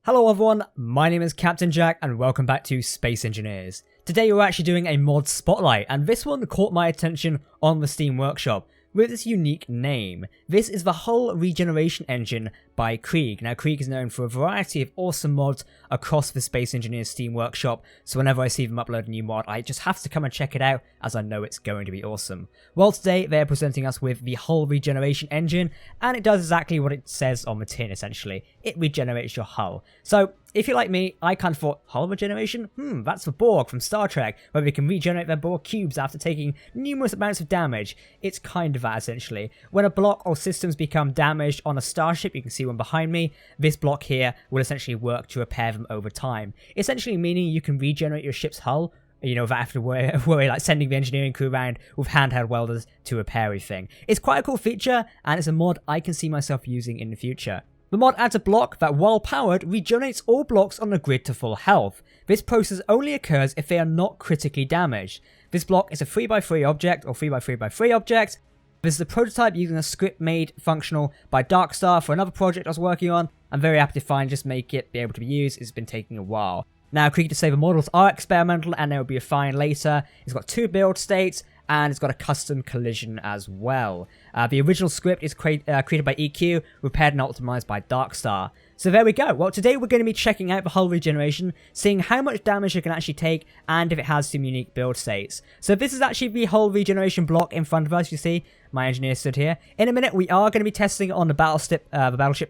Hello everyone, my name is Captain Jack and welcome back to Space Engineers. Today we're actually doing a mod spotlight and this one caught my attention on the Steam Workshop with this unique name. This is the Hull Regeneration Engine by Kreeg. Now Kreeg is known for a variety of awesome mods across the Space Engineers Steam Workshop, so whenever I see them upload a new mod I just have to come and check it out as I know it's going to be awesome. Well, today they're presenting us with the Hull Regeneration Engine and it does exactly what it says on the tin essentially. It regenerates your hull. So if you're like me, I kind of thought, hull regeneration? That's the Borg from Star Trek, where we can regenerate their Borg cubes after taking numerous amounts of damage. It's kind of that essentially. When a block or systems become damaged on a starship, you can see one behind me, this block here will essentially work to repair them over time. Essentially meaning you can regenerate your ship's hull, without having to worry like sending the engineering crew around with handheld welders to repair everything. It's quite a cool feature, and it's a mod I can see myself using in the future. The mod adds a block that, while powered, regenerates all blocks on the grid to full health. This process only occurs if they are not critically damaged. This block is a 3x3 object, or 3x3x3 object. This is a prototype using a script made functional by Darkstar for another project I was working on. I'm very happy to finally just make it be able to be used. It's been taking a while. Now, Kreeg to say the models are experimental and they will be refined later. It's got 2 build states, and it's got a custom collision as well. The original script is created by EQ, repaired and optimized by Darkstar. So there we go. Well, today we're going to be checking out the hull regeneration, seeing how much damage it can actually take, and if it has some unique build states. So this is actually the hull regeneration block in front of us. You see, my engineer stood here. In a minute, we are going to be testing it on the battleship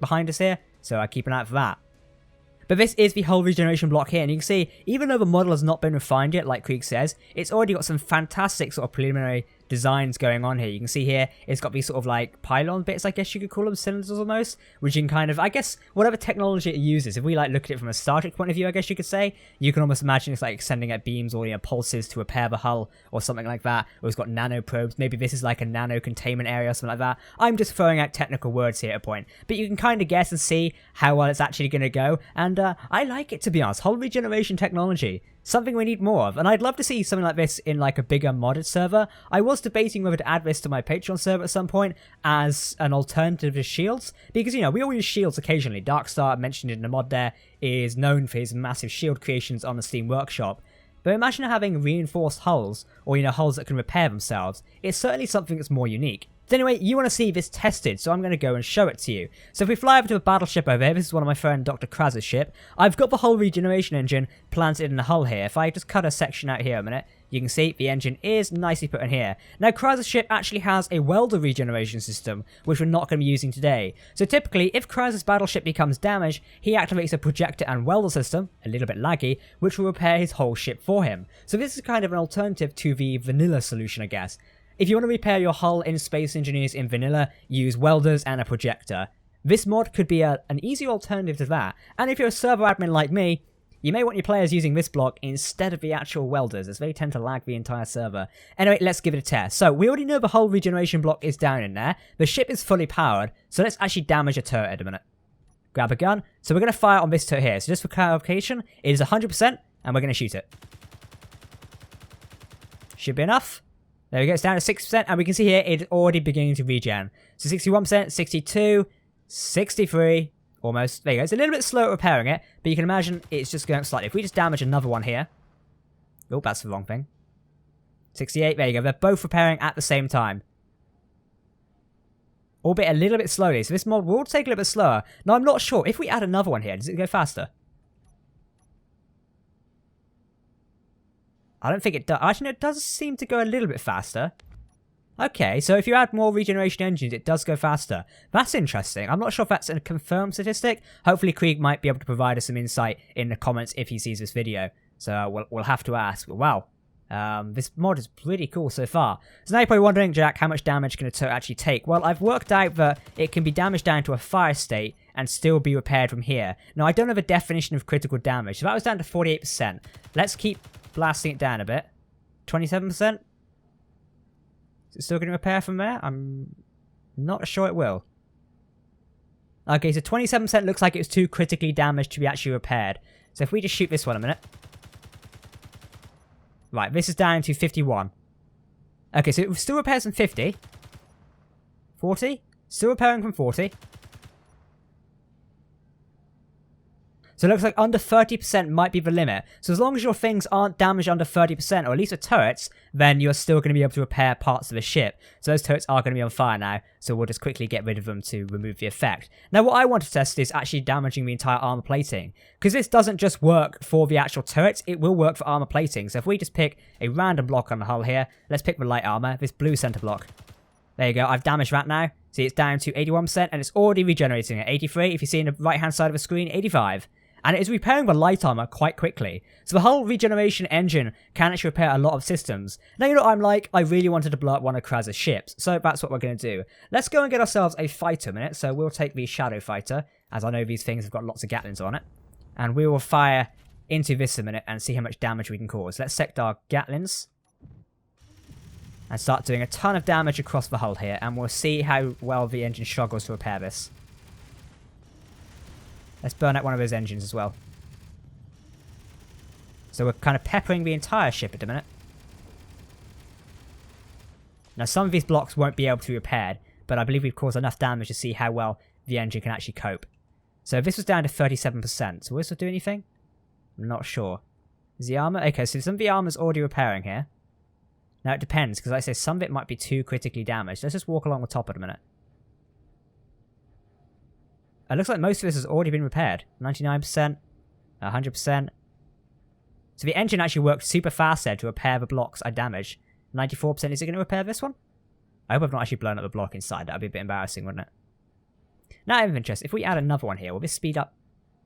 behind us here, so keep an eye out for that. But this is the hull regeneration block here, and you can see, even though the model has not been refined yet, like Kreeg says, it's already got some fantastic sort of preliminary designs going on here. You can see here, it's got these sort of like pylon bits, I guess you could call them, cylinders almost, which you can kind of, I guess, whatever technology it uses, if we like look at it from a Star Trek point of view, I guess you could say, you can almost imagine it's like sending out beams or pulses to repair the hull or something like that, or it's got nano probes. Maybe this is like a nano containment area or something like that. I'm just throwing out technical words here at a point, but you can kind of guess and see how well it's actually going to go, and I like it, to be honest. Hull regeneration technology, something we need more of, and I'd love to see something like this in like a bigger modded server. I was debating whether to add this to my Patreon server at some point as an alternative to shields, because we all use shields occasionally. Darkstar, mentioned in the mod there, is known for his massive shield creations on the Steam Workshop. But imagine having reinforced hulls, or hulls that can repair themselves. It's certainly something that's more unique. So anyway, you want to see this tested, so I'm going to go and show it to you. So if we fly over to a battleship over here, this is one of my friend Dr. Kreeg's ship. I've got the Hull Regeneration Engine planted in the hull here. If I just cut a section out here a minute, you can see the engine is nicely put in here. Now, Kreeg's ship actually has a welder regeneration system, which we're not going to be using today. So typically, if Kreeg's battleship becomes damaged, he activates a projector and welder system, a little bit laggy, which will repair his whole ship for him. So this is kind of an alternative to the vanilla solution, I guess. If you want to repair your hull in Space Engineers in vanilla, use welders and a projector. This mod could be an easy alternative to that, and if you're a server admin like me, you may want your players using this block instead of the actual welders, as they tend to lag the entire server. Anyway, let's give it a test. So, we already know the hull regeneration block is down in there, the ship is fully powered, so let's actually damage a turret in a minute. Grab a gun, so we're going to fire on this turret here. So just for clarification, it is 100%, and we're going to shoot it. Should be enough. There we go, it's down to 6%, and we can see here it's already beginning to regen. So 61%, 62, 63, almost. There you go, it's a little bit slow at repairing it, but you can imagine it's just going up slightly. If we just damage another one here. Oh, that's the wrong thing. 68, there you go, they're both repairing at the same time. Albeit a little bit slowly, so this mod will take a little bit slower. Now, I'm not sure, if we add another one here, does it go faster? I don't think it does. Actually, no, it does seem to go a little bit faster. Okay, so if you add more regeneration engines, it does go faster. That's interesting. I'm not sure if that's a confirmed statistic. Hopefully, Kreeg might be able to provide us some insight in the comments if he sees this video. So we'll have to ask. But wow, this mod is pretty cool so far. So now you're probably wondering, Jack, how much damage can a turret actually take? Well, I've worked out that it can be damaged down to a fire state and still be repaired from here. Now, I don't have a definition of critical damage. So that was down to 48%. Let's keep blasting it down a bit. 27%? Is it still going to repair from there? I'm not sure it will. Okay, so 27% looks like it was too critically damaged to be actually repaired. So if we just shoot this one a minute. Right, this is down to 51. Okay, so it still repairs from 50. 40? Still repairing from 40. So it looks like under 30% might be the limit. So as long as your things aren't damaged under 30%, or at least the turrets, then you're still going to be able to repair parts of the ship. So those turrets are going to be on fire now, so we'll just quickly get rid of them to remove the effect. Now what I want to test is actually damaging the entire armor plating, because this doesn't just work for the actual turrets, it will work for armor plating. So if we just pick a random block on the hull here, let's pick the light armor, this blue center block. There you go, I've damaged that now. See, it's down to 81% and it's already regenerating at 83. If you see in the right hand side of the screen, 85. And it is repairing the light armor quite quickly. So the Hull Regeneration Engine can actually repair a lot of systems. Now you know what I'm like, I really wanted to blow up one of Kraz's ships, so that's what we're going to do. Let's go and get ourselves a fighter a minute, so we'll take the Shadow Fighter, as I know these things have got lots of Gatlings on it. And we will fire into this a minute and see how much damage we can cause. Let's select our Gatlings. And start doing a ton of damage across the hull here, and we'll see how well the engine struggles to repair this. Let's burn out one of those engines as well. So we're kind of peppering the entire ship at the minute. Now some of these blocks won't be able to be repaired, but I believe we've caused enough damage to see how well the engine can actually cope. So this was down to 37%, so will this do anything? I'm not sure. Is the armor? Okay, so some of the armor's already repairing here. Now it depends, because like I say, some of it might be too critically damaged. Let's just walk along the top at a minute. It looks like most of this has already been repaired. 99%, 100%. So the engine actually worked super fast there to repair the blocks I damaged. 94%, is it going to repair this one? I hope I've not actually blown up the block inside. That would be a bit embarrassing, wouldn't it? Now I'm interested. If we add another one here, will this speed up?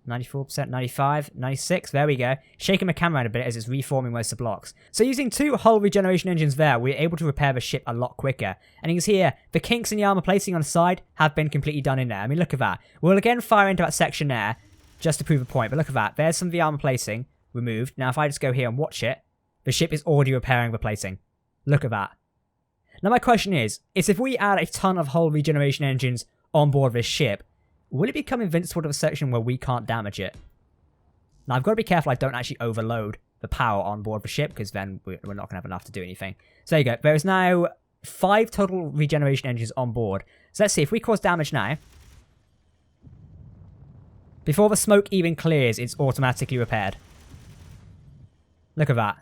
94%, 95, 96, there we go. Shaking my camera around a bit as it's reforming most of the blocks. So using 2 Hull Regeneration Engines there, we're able to repair the ship a lot quicker. And you can see here, the kinks in the armor plating on the side have been completely done in there. I mean, look at that. We'll again fire into that section there, just to prove a point. But look at that. There's some of the armor plating removed. Now if I just go here and watch it, the ship is already repairing the plating. Look at that. Now my question is if we add a ton of Hull Regeneration Engines on board this ship, will it become invincible to a section where we can't damage it? Now, I've got to be careful I don't actually overload the power on board the ship, because then we're not going to have enough to do anything. So there you go. There is now 5 total regeneration engines on board. So let's see. If we cause damage now, before the smoke even clears, it's automatically repaired. Look at that.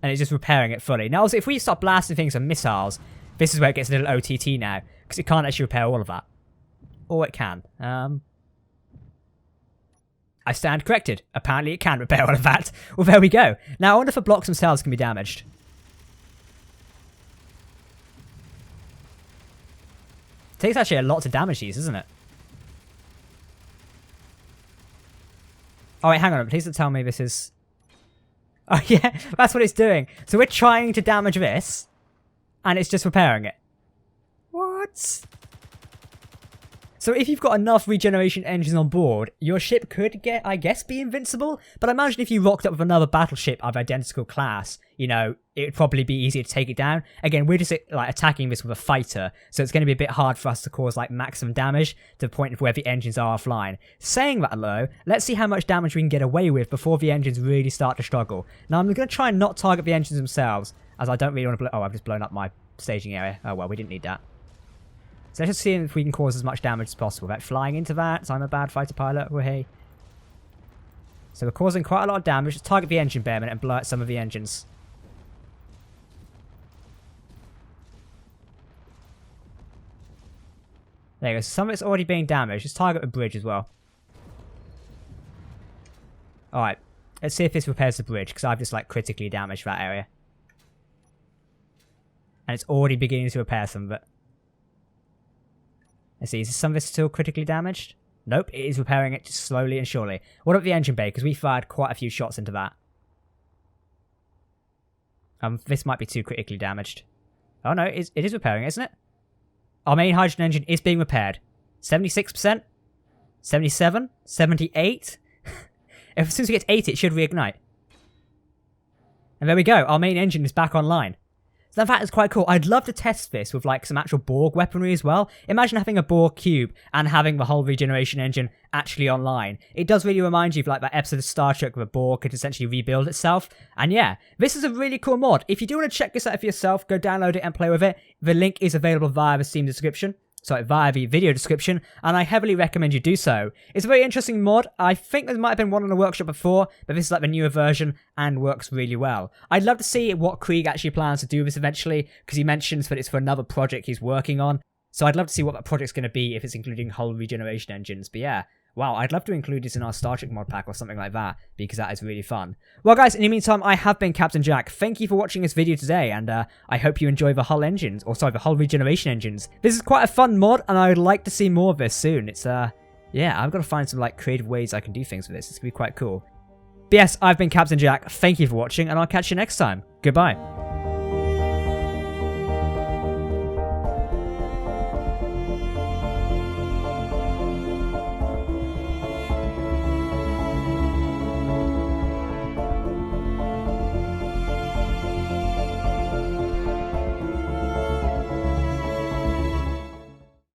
And it's just repairing it fully. Now, also, if we start blasting things with missiles, this is where it gets a little OTT now, because it can't actually repair all of that. Or it can. I stand corrected. Apparently it can repair all of that. Well, there we go. Now, I wonder if the blocks themselves can be damaged. It takes actually a lot to damage these, isn't it? Oh, wait, hang on. Please don't tell me this is... Oh, yeah, that's what it's doing. So we're trying to damage this, and it's just repairing it. What? So if you've got enough regeneration engines on board, your ship could get, I guess, be invincible. But I imagine if you rocked up with another battleship of identical class, you know, it would probably be easier to take it down. Again, we're just like attacking this with a fighter, so it's going to be a bit hard for us to cause like maximum damage to the point of where the engines are offline. Saying that though, let's see how much damage we can get away with before the engines really start to struggle. Now I'm going to try and not target the engines themselves, as I don't really want to blow... Oh, I've just blown up my staging area. Oh well, we didn't need that. So let's just see if we can cause as much damage as possible without flying into that. So I'm a bad fighter pilot. Woohoo. So we're causing quite a lot of damage. Just target the engine bay a minute and blow out some of the engines. There you go. So some of it's already being damaged. Just target the bridge as well. Alright. Let's see if this repairs the bridge, because I've just like critically damaged that area. And it's already beginning to repair some of it. Let's see, is some of this still critically damaged? Nope, it is repairing it just slowly and surely. What about the engine bay? Because we fired quite a few shots into that. This might be too critically damaged. Oh no, it is repairing, isn't it? Our main hydrogen engine is being repaired. 76%? 77? 78? As soon as it gets 80, it should reignite. And there we go, our main engine is back online. So that is quite cool. I'd love to test this with like some actual Borg weaponry as well. Imagine having a Borg cube and having the whole regeneration engine actually online. It does really remind you of like that episode of Star Trek where Borg could essentially rebuild itself. And yeah, this is a really cool mod. If you do want to check this out for yourself, go download it and play with it. The link is available via the Steam description. via the video description, and I heavily recommend you do so. It's a very interesting mod. I think there might have been one in the workshop before, but this is like the newer version and works really well. I'd love to see what Kreeg actually plans to do with this eventually, because he mentions that it's for another project he's working on. So I'd love to see what that project's going to be if it's including Hull Regeneration Engines. But yeah, wow, I'd love to include this in our Star Trek mod pack or something like that, because that is really fun. Well guys, in the meantime, I have been Captain Jack. Thank you for watching this video today, and I hope you enjoy the Hull engines, the Hull Regeneration Engines. This is quite a fun mod, and I would like to see more of this soon. It's, yeah, I've got to find some, like, creative ways I can do things with this. It's going to be quite cool. But yes, I've been Captain Jack. Thank you for watching, and I'll catch you next time. Goodbye.